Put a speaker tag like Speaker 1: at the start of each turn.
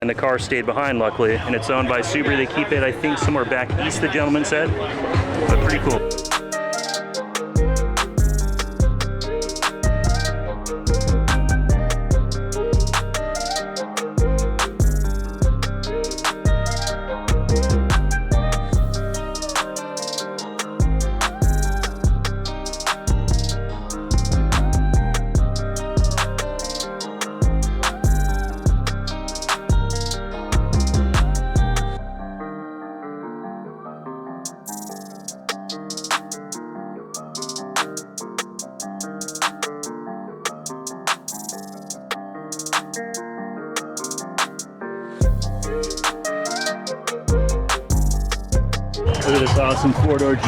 Speaker 1: And the car stayed behind, luckily, and it's owned by Subaru. They keep it, I think, somewhere back east, the gentleman said, but pretty cool. Look at this awesome four-door